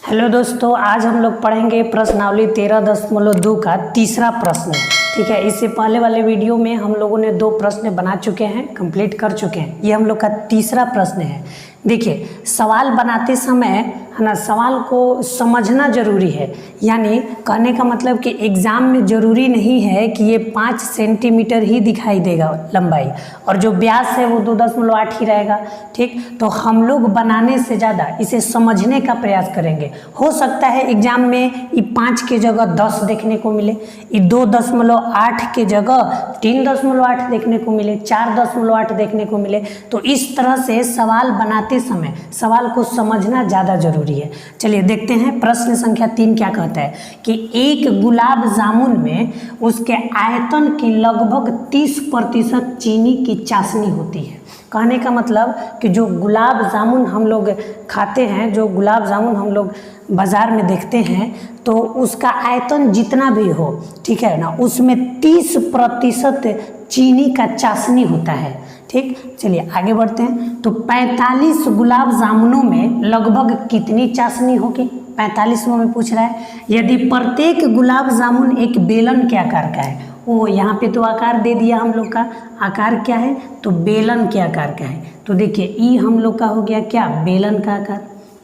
Hello दोस्तों, आज हम लोग पढ़ेंगे प्रश्नावली 13.2 का तीसरा प्रश्न। ठीक है, इससे पहले वाले वीडियो में हम लोगों ने 2 प्रश्न बना चुके हैं, कंप्लीट कर चुके हैं। ये हम लोग का तीसरा प्रश्न है। देखिए, सवाल बनाते समय है ना, सवाल को समझना जरूरी है। यानी कहने का मतलब कि एग्ज़ाम में ज़रूरी नहीं है कि ये 5 सेंटीमीटर ही दिखाई देगा लंबाई, और जो व्यास है वो 2.8 ही रहेगा। ठीक, तो हम लोग बनाने से ज़्यादा इसे समझने का प्रयास करेंगे। हो सकता है एग्ज़ाम में ये 5 के जगह 10 देखने को मिले, ये 2.8 के जगह 3.8 देखने को मिले, 4.8 देखने को मिले। तो इस तरह से सवाल बनाते समय सवाल को समझना ज़्यादा जरूरी है। चलिए देखते हैं प्रश्न संख्या 3 क्या कहता है कि एक गुलाब जामुन में उसके आयतन की लगभग 30% चीनी की चाशनी होती है। कहने का मतलब कि जो गुलाब जामुन हम लोग खाते हैं, जो गुलाब जामुन हम लोग बाज़ार में देखते हैं, तो उसका आयतन जितना भी हो, ठीक है ना, उसमें 30% चीनी का चाशनी होता है। ठीक, चलिए आगे बढ़ते हैं। तो 45 गुलाब जामुनों में लगभग कितनी चाशनी होगी? 45वां में पूछ रहा है। यदि प्रत्येक गुलाब जामुन एक बेलन के आकार का है, वो यहाँ पे तो आकार दे दिया हम लोग का, आकार क्या है तो बेलन के आकार का है। तो देखिए ई हम लोग का हो गया क्या, बेलन का आकार।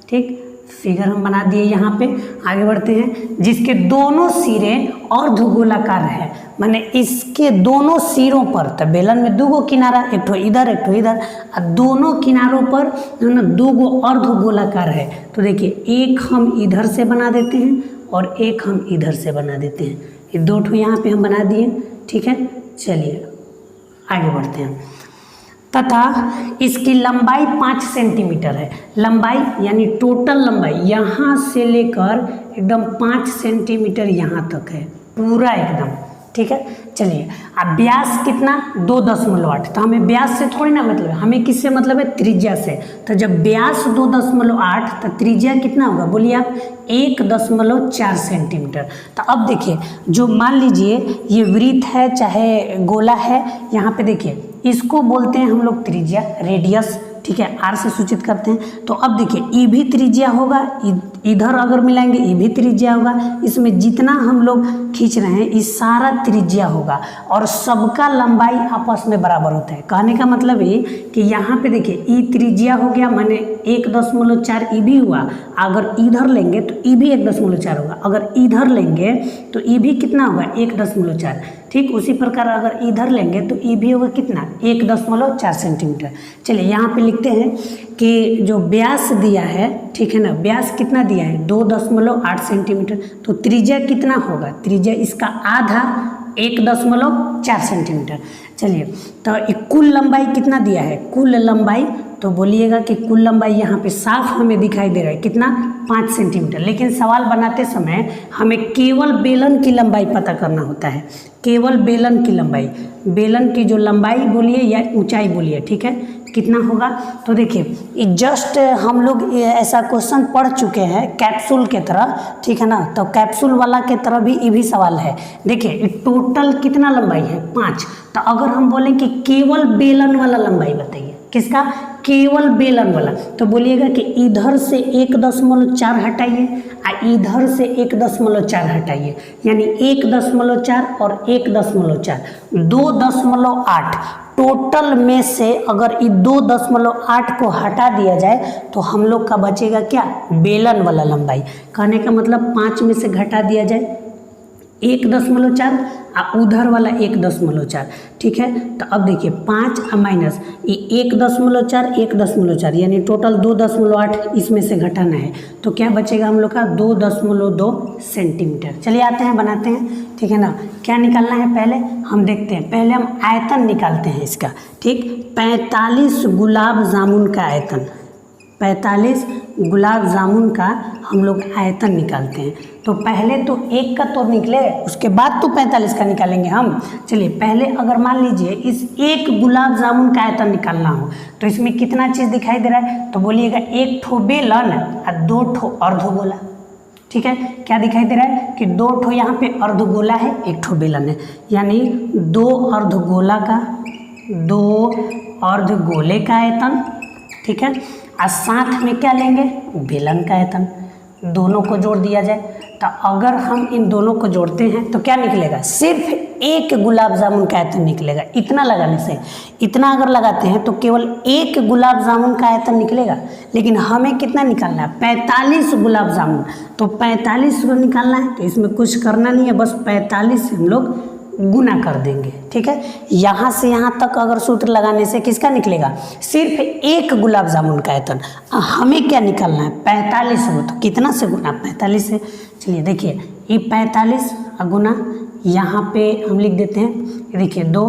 ठीक, फिगर हम बना दिए यहाँ पे। आगे बढ़ते हैं। जिसके दोनों सिरे अर्धगोलाकार है, माने इसके दोनों सिरों पर, तो बेलन में 2 किनारा, एक ठो इधर एक ठो इधर, और दोनों किनारों पर है ना 2 अर्धगोलाकार है। तो देखिए एक हम इधर से बना देते हैं और एक हम इधर से बना देते हैं। ये 2 ठो यहाँ पे हम बना दिए। ठीक है, चलिए आगे बढ़ते हैं। तथा इसकी लंबाई 5 सेंटीमीटर है। लंबाई यानी टोटल लंबाई यहाँ से लेकर एकदम 5 सेंटीमीटर यहाँ तक है, पूरा एकदम। ठीक है, चलिए अब व्यास कितना 2.8। तो हमें व्यास से थोड़ी ना मतलब है, हमें किससे मतलब है, त्रिज्या से। तो जब व्यास 2.8 तो त्रिज्या कितना होगा बोलिए आप, 1.4 सेंटीमीटर। तो अब देखिए, जो मान लीजिए ये वृत्त है चाहे गोला है, यहाँ पे देखिए इसको बोलते हैं हम लोग त्रिज्या, रेडियस। ठीक है, आर से सूचित करते हैं। तो अब देखिए ई भी त्रिज्या होगा, इधर अगर मिलाएंगे ई भी त्रिज्या होगा। इसमें जितना हम लोग खींच रहे हैं ये सारा त्रिज्या होगा, और सबका लंबाई आपस में बराबर होता है। कहने का मतलब ये कि यहाँ पे देखिए ई त्रिज्या हो गया, माने 1.4 ई भी हुआ। अगर इधर लेंगे तो ई भी 1.4 होगा, अगर इधर लेंगे तो ई भी कितना होगा, 1.4। ठीक, उसी प्रकार अगर इधर लेंगे तो ई भी होगा कितना, 1.4 सेंटीमीटर। चलिए यहाँ पे लिखते हैं कि जो व्यास दिया है, ठीक है ना, व्यास कितना दिया है 2.8 सेंटीमीटर। तो त्रिज्या कितना होगा, त्रिज्या इसका आधा 1.4 सेंटीमीटर। चलिए तो कुल लंबाई कितना दिया है, कुल लंबाई तो बोलिएगा कि कुल लंबाई यहाँ पे साफ हमें दिखाई दे रहा है कितना, 5 सेंटीमीटर। लेकिन सवाल बनाते समय हमें केवल बेलन की लंबाई पता करना होता है, केवल बेलन की लंबाई, बेलन की जो लंबाई बोलिए या ऊंचाई बोलिए। ठीक है, कितना होगा। तो देखिए जस्ट हम लोग ऐसा क्वेश्चन पढ़ चुके हैं कैप्सूल के तरह। ठीक है ना, तो कैप्सूल वाला के तरह भी ये भी सवाल है। देखिए टोटल कितना लंबाई है, 5। तो अगर हम बोलें कि केवल बेलन वाला लंबाई बताइए, किसका, केवल बेलन वाला, तो बोलिएगा कि इधर से 1.4 हटाइए और इधर से 1.4 हटाइए, यानी 1.4 और 1.4, 2.8। टोटल में से अगर ये 2.8 को हटा दिया जाए तो हम लोग का बचेगा क्या, बेलन वाला लंबाई। कहने का मतलब 5 में से घटा दिया जाए 1.4 और उधर वाला 1.4। ठीक है, तो अब देखिए 5 माइनस ये 1.4 1.4, यानी टोटल 2.8 इसमें से घटाना है। तो क्या बचेगा हम लोग का 2.2 सेंटीमीटर। चलिए आते हैं बनाते हैं। ठीक है ना, क्या निकालना है पहले हम देखते हैं। पहले हम आयतन निकालते हैं इसका। ठीक, 45 गुलाब जामुन का आयतन, 45 गुलाब जामुन का हम लोग आयतन निकालते हैं। तो पहले तो 1 का तो निकले, उसके बाद तो 45 का निकालेंगे हम। चलिए पहले अगर मान लीजिए इस 1 गुलाब जामुन का आयतन निकालना हो तो इसमें कितना चीज़ दिखाई दे रहा है, तो बोलिएगा 1 ठो बेलन और 2 ठो अर्धगोला। ठीक है, क्या दिखाई दे रहा है कि 2 ठो यहाँ पे अर्धगोला है, 1 ठो बेलन है, यानी 2 अर्धगोला का, 2 अर्धगोले का आयतन। ठीक है, और साथ में क्या लेंगे, बेलन का आयतन। दोनों को जोड़ दिया जाए, तो अगर हम इन दोनों को जोड़ते हैं तो क्या निकलेगा, सिर्फ एक गुलाब जामुन का आयतन निकलेगा। इतना लगाने से, इतना अगर लगाते हैं तो केवल एक गुलाब जामुन का आयतन निकलेगा, लेकिन हमें कितना निकालना है, 45 गुलाब जामुन। तो 45 को निकालना है तो इसमें कुछ करना नहीं है, बस 45 से हम लोग गुना कर देंगे। ठीक है, यहाँ से यहाँ तक अगर सूत्र लगाने से किसका निकलेगा, सिर्फ एक गुलाब जामुन का आयतन। हमें क्या निकालना है, 45 को, तो कितना से गुना, 45 से। चलिए देखिए, ये 45 गुना यहाँ पे हम लिख देते हैं, देखिए 2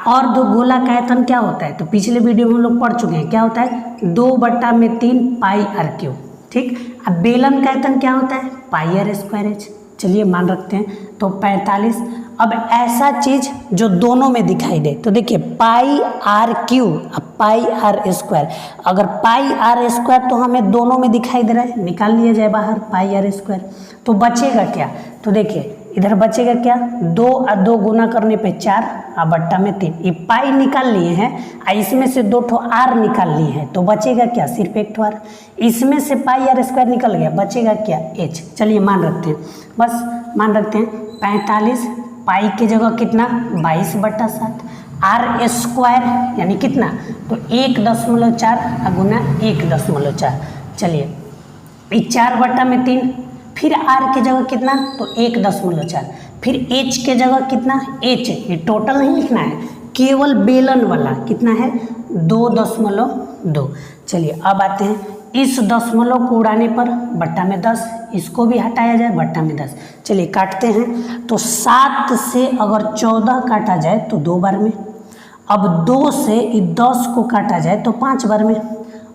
और 2 गोला का आयतन क्या होता है, तो पिछले वीडियो में हम लोग पढ़ चुके हैं, क्या होता है 2/3 पाई आर क्यूब। ठीक, अब बेलन का आयतन क्या होता है, पाई आर स्क्वायर एच। चलिए मान रखते हैं, तो 45। अब ऐसा चीज जो दोनों में दिखाई दे, तो देखिए पाई आर क्यूब, अब पाई आर स्क्वायर, अगर पाई आर स्क्वायर तो हमें दोनों में दिखाई दे रहा है, निकाल लिया जाए बाहर पाई आर स्क्वायर। तो बचेगा क्या, तो देखिए इधर बचेगा क्या, 2 और 2 गुना करने पे 4 और बट्टा में 3, ये पाई निकाल लिए हैं और इसमें से 2 ठो आर निकाल लिए हैं, तो बचेगा क्या, सिर्फ 1 ठो आर। इसमें से पाई आर स्क्वायर निकल गया, बचेगा क्या, एच। चलिए मान रखते हैं, बस मान रखते हैं 45, पाई की जगह कितना 22/7, आर स्क्वायर यानी कितना, तो 1.4 गुना 1.4। चलिए 4/3, फिर आर के जगह कितना, तो 1.4, फिर एच के जगह कितना, एच, ये टोटल नहीं लिखना है, केवल बेलन वाला कितना है 2.2। चलिए अब आते हैं, इस दशमलव को उड़ाने पर बट्टा में 10, इसको भी हटाया जाए बट्टा में 10। चलिए काटते हैं, तो 7 से अगर 14 काटा जाए तो 2 बार में, अब 2 से इस 10 को काटा जाए तो 5 बार में,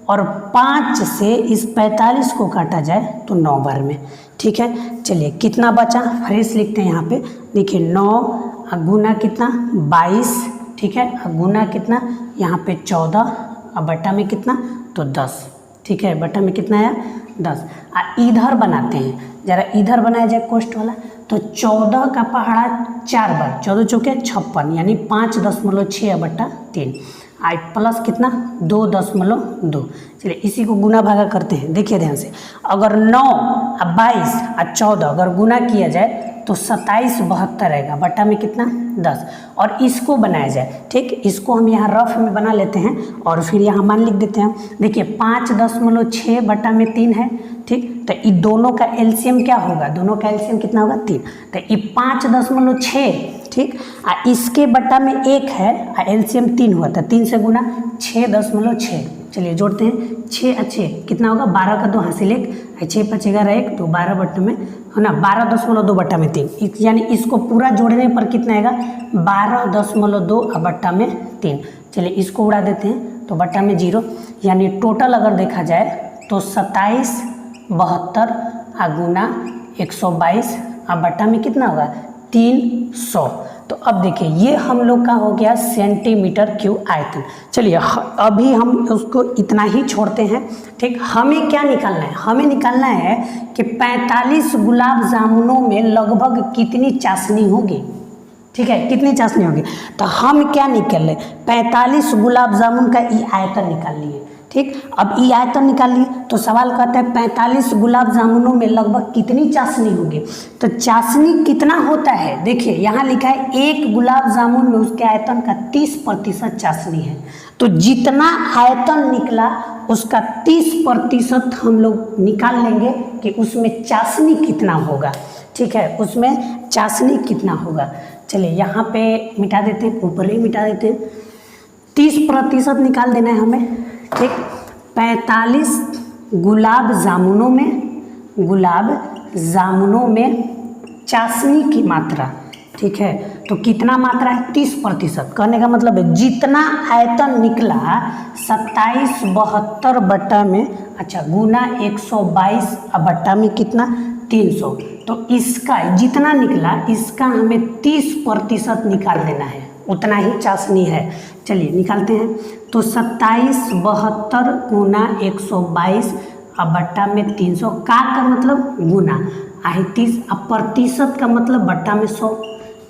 और 5 से इस 45 को काटा जाए तो 9 बार में। ठीक है, चलिए कितना बचा, फ्रेश लिखते हैं यहाँ पे, देखिए 9 गुना कितना 22, ठीक है, गुना कितना यहाँ पे 14 और बट्टा में कितना, तो 10। ठीक है, बट्टा में कितना आया 10। इधर बनाते हैं, जरा इधर बनाया जाए कोष्ठ वाला, तो 14 का पहाड़ा 4 बार, 14 चौके 56 यानी 5.6/3, आई प्लस कितना 2.2। चलिए इसी को गुना भागा करते हैं, देखिए ध्यान से, अगर 9 और 22 और 14 अगर गुना किया जाए तो 27/72 रहेगा, बट्टा में कितना 10। और इसको बनाया जाए, ठीक, इसको हम यहाँ रफ में बना लेते हैं और फिर यहाँ मान लिख देते हैं। देखिए 5.6/3 है, ठीक, तो ये दोनों का एलसीएम क्या होगा, दोनों का एलसीएम कितना होगा 3, तो ये 5.6, ठीक, इसके बट्टा में 1 है और एलसीएम 3 हुआ था, 3 से गुना 6.6। चलिए जोड़ते हैं, 6 और 6 कितना होगा, 12 का 2 हासिल 1, 6 5 11 1, तो 12 बट्टे में है ना 12.2/3, यानी इसको पूरा जोड़ने पर कितना आएगा 12.2 और बट्टा में 3। चलिए इसको उड़ा देते हैं, तो बट्टा में 0, यानी टोटल अगर देखा जाए तो 27/72 गुना 122 और बट्टा में कितना होगा 300। तो अब देखिए ये हम लोग का हो गया सेंटीमीटर क्यूब आयतन। चलिए अभी हम उसको इतना ही छोड़ते हैं, ठीक। हमें क्या निकालना है, हमें निकालना है कि 45 गुलाब जामुनों में लगभग कितनी चाशनी होगी, ठीक है, कितनी चाशनी होगी। तो हम क्या निकाल लें, 45 गुलाब जामुन का ई आयतन निकाल लिए, ठीक। अब ई आयतन निकाल लिए तो सवाल कहता है 45 गुलाब जामुनों में लगभग कितनी चाशनी होगी। तो चाशनी कितना होता है, देखिए यहाँ लिखा है 1 गुलाब जामुन में उसके आयतन का 30% चाशनी है। तो जितना आयतन निकला उसका 30% हम लोग निकाल लेंगे कि उसमें चाशनी कितना होगा, ठीक है, उसमें चाशनी कितना होगा। चलिए यहाँ पे मिटा देते हैं, ऊपर ही मिटा देते हैं, 30% निकाल देना है हमें, ठीक। 45 गुलाब जामुनों में चाशनी की मात्रा, ठीक है, तो कितना मात्रा है 30%, कहने का मतलब है जितना आयतन निकला 27/72 बट्टा में, अच्छा गुना 122 बट्टा में कितना 300, तो इसका जितना निकला इसका हमें 30% निकाल देना है, उतना ही चाशनी है। चलिए निकालते हैं, तो 27/72 गुना 122 बट्टा में 300 का मतलब गुना आहे 30, अब प्रतिशत का मतलब बट्टा में 100,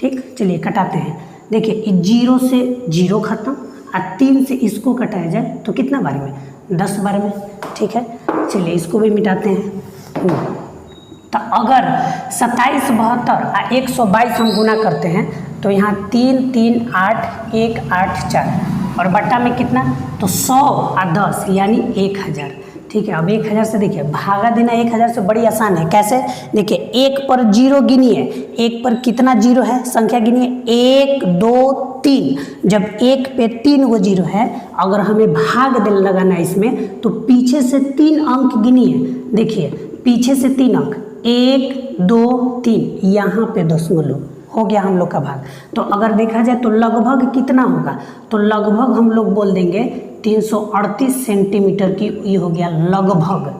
ठीक। चलिए कटाते हैं, देखिए 0 से 0 खत्म और 3 से इसको कटाया जाए तो कितना बार में 10 बार में, ठीक है। चलिए इसको भी मिटाते हैं, तो अगर 27 72 और 122 हम गुना करते हैं तो यहाँ 3 3 8 1 8 4 और बट्टा में कितना, तो 100 और 10 यानी 1000। ठीक है, अब 1000 से देखिए भागा देना 1000 से बड़ी आसान है। कैसे, देखिए 1 पर 0 गिनिए, 1 पर कितना 0 है, संख्या गिनिए 1 2 3। जब 1 पे 3 गो 0 है, अगर हमें भाग दे लगाना इसमें तो पीछे से 3 अंक गिनिए। देखिए पीछे से 3 अंक 1 2 3, यहाँ पे दशमलव हो गया हम लोग का भाग। तो अगर देखा जाए तो लगभग कितना होगा, तो लगभग हम लोग बोल देंगे 338 सेंटीमीटर की, ये हो गया लगभग।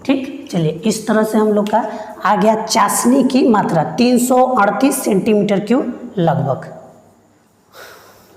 ठीक, चलिए इस तरह से हम लोग का आ गया चाशनी की मात्रा 338 सेंटीमीटर क्यूब लगभग।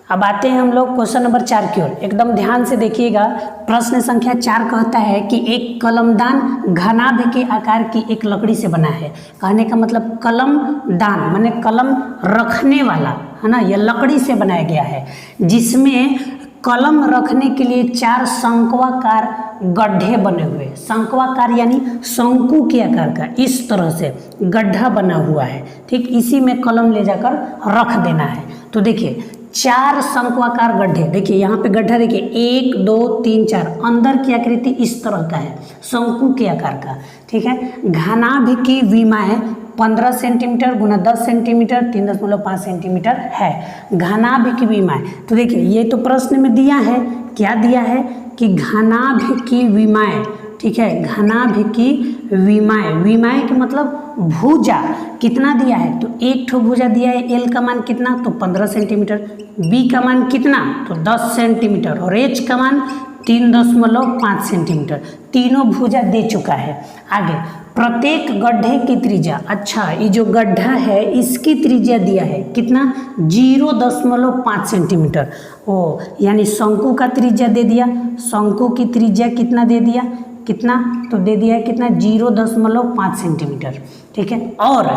अब आते हैं हम लोग क्वेश्चन नंबर 4 की ओर। एकदम ध्यान से देखिएगा। प्रश्न संख्या 4 कहता है कि एक कलमदान घनाभ के आकार की एक लकड़ी से बना है। कहने का मतलब कलमदान माने कलम रखने वाला, है ना, यह लकड़ी से बनाया गया है, जिसमें कलम रखने के लिए 4 शंक्वाकार गड्ढे बने हुए। शंक्वाकार यानी शंकु के आकार का इस तरह से गड्ढा बना हुआ है। ठीक, इसी में कलम ले जाकर रख देना है। तो देखिए 4 शंक्वाकार गड्ढे, देखिए यहाँ पे गड्ढा देखिए 1 2 3 4, अंदर की आकृति इस तरह का है, शंकु के आकार का। ठीक है, घनाभ की विमाएं 15 सेंटीमीटर गुना 10 सेंटीमीटर 3.5 सेंटीमीटर है घनाभ की विमाएं। तो देखिए ये तो प्रश्न में दिया है, क्या दिया है कि घनाभ की विमाएं। ठीक है, घनाभ की विमाएं, विमाएं के मतलब भुजा कितना दिया है, तो एक ठो भुजा दिया है। एल का मान कितना, तो 15 सेंटीमीटर, बी का मान कितना, तो 10 सेंटीमीटर और एच का मान 3.5 सेंटीमीटर। तीनों भुजा दे चुका है। आगे प्रत्येक गड्ढे की त्रिज्या, अच्छा ये जो गड्ढा है इसकी त्रिज्या दिया है कितना, 0.5 सेंटीमीटर। ओ यानी शंकु का त्रिज्या दे दिया, शंकु की त्रिज्या कितना दे दिया, कितना, तो दे दिया है कितना, 0.5 सेंटीमीटर। ठीक है, और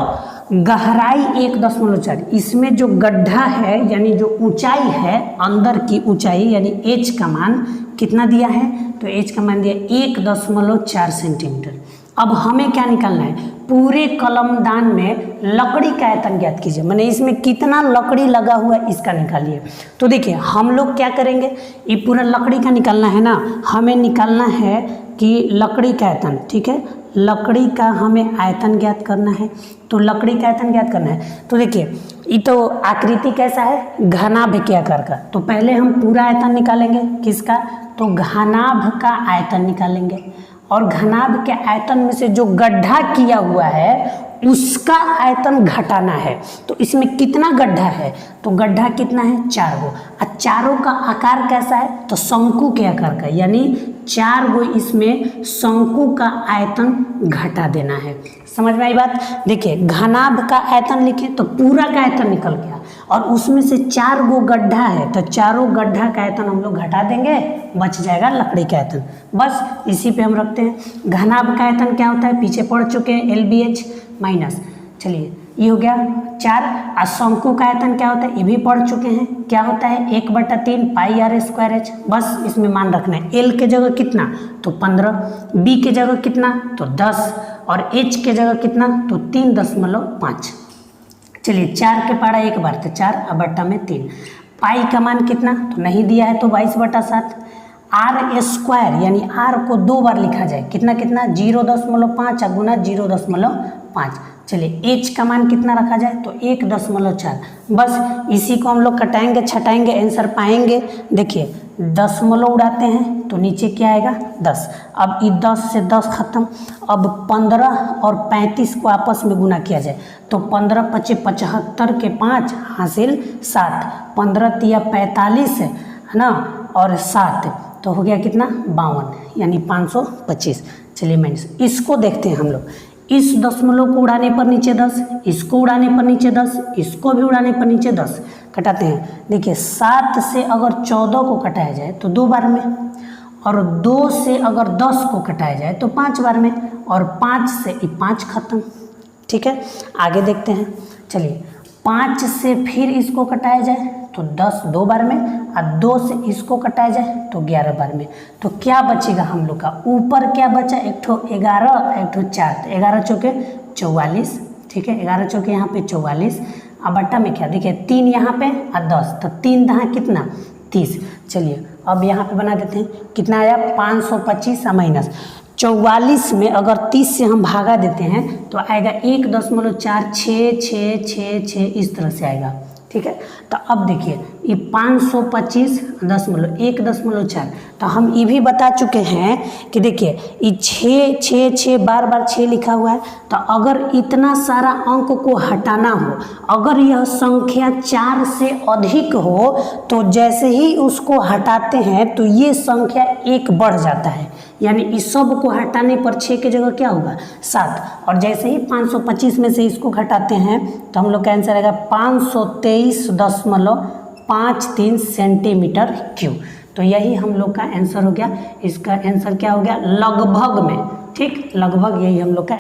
गहराई 1.4। इसमें जो गड्ढा है यानी जो ऊंचाई है, अंदर की ऊंचाई यानी एच का मान कितना दिया है, तो एच का मान दिया 1.4 सेंटीमीटर। अब हमें क्या निकालना है, पूरे कलमदान में लकड़ी का आयतन ज्ञात कीजिए, माने इसमें कितना लकड़ी लगा हुआ है इसका निकालिए। तो देखिए हम लोग क्या करेंगे, ये पूरा लकड़ी का निकालना है ना, हमें निकालना है कि लकड़ी का आयतन। ठीक है, लकड़ी का हमें आयतन ज्ञात करना है। तो लकड़ी का आयतन ज्ञात करना है, तो देखिए ये तो आकृति कैसा है, घनाभ के आकार का। तो पहले हम पूरा आयतन निकालेंगे, किसका, तो घनाभ का आयतन निकालेंगे। और घनाभ के आयतन में से जो गड्ढा किया हुआ है उसका आयतन घटाना है। तो इसमें कितना गड्ढा है, तो गड्ढा कितना है, 4 गो। और चारों का आकार कैसा है, तो शंकु के आकार का, यानी 4 गो इसमें शंकु का आयतन घटा देना है। समझ में आई बात। देखिए घनाभ का आयतन लिखे तो पूरा का आयतन निकल गया, और उसमें से 4 गो गड्ढा है तो चारों गड्ढा का आयतन हम लोग घटा देंगे, बच जाएगा लकड़ी का आयतन। बस इसी पे हम रखते हैं। घनाभ का आयतन क्या होता है, पीछे पढ़ चुके हैं, LBH माइनस, चलिए ये हो गया 4। और शंकु का आयतन क्या होता है, ये भी पढ़ चुके हैं, क्या होता है 1/3 पाई r स्क्वायर h। बस इसमें मान रखना है, L के जगह कितना, तो 15, B के जगह कितना, तो 10, और H के जगह कितना, तो 3.5। चलिए 4 के पारा एक बार, तो 4 और बट्टा में 3। पाई का मान कितना, तो नहीं दिया है तो 22/7। r स्क्वायर यानी r को 2 बार लिखा जाए, कितना कितना, 0.5 गुना 0.5। चलिए h का मान कितना रखा जाए, तो 1.4। बस इसी को हम लोग कटाएंगे छटाएंगे, आंसर पाएंगे। देखिए दशमलव उड़ाते हैं तो नीचे क्या आएगा, 10। अब ये 10 से 10 खत्म। अब 15 और 35 को आपस में गुना किया जाए तो 15 × 5 = 75 के 5 हासिल 7, 15 × 3 = 45 है ना, और 7 तो हो गया कितना, 52 यानी 525। चलिए माइनस, इसको देखते हैं हम लोग। इस दशमलव को उड़ाने पर नीचे 10, इसको उड़ाने पर नीचे 10, इसको भी उड़ाने पर नीचे 10, कटाते हैं। देखिए 7 से अगर 14 को कटाया जाए तो 2 बार में, और 2 से अगर 10 को कटाया जाए तो 5 बार में, और 5 से 5 खत्म। ठीक है, आगे देखते हैं। चलिए 5 से फिर इसको कटाया जाए तो 10 2 बार में, और 2 से इसको कटाया जाए तो 11 बार में। तो क्या बचेगा हम लोग का, ऊपर क्या बचा, एक ठो 11 एक ठो 4, तो 11 चौके 44, ठीक है, 11 चौके यहाँ पे 44, अब बट्टा में क्या देखिए 3 यहाँ पे और 10, तो 3 दहा कितना 30। चलिए अब यहाँ पे बना देते हैं, कितना आया 525 माइनस 44 में अगर 30 से हम भागा देते हैं तो आएगा 1.4666 इस तरह से आएगा, ठीक है। तो अब देखिए ये 525.1.4, तो हम ये भी बता चुके हैं कि देखिए ये 6 बार 6 लिखा हुआ है, तो अगर इतना सारा अंक को हटाना हो, अगर यह संख्या 4 से अधिक हो तो जैसे ही उसको हटाते हैं तो ये संख्या 1 बढ़ जाता है, यानी इस सब को हटाने पर 6 की जगह क्या होगा 7, और जैसे ही 525 में से इसको घटाते हैं तो हम लोग का आंसर आएगा 523.53 सेंटीमीटर क्यूब। तो यही हम लोग का आंसर हो गया, इसका आंसर क्या हो गया लगभग में, ठीक, लगभग यही हम लोग का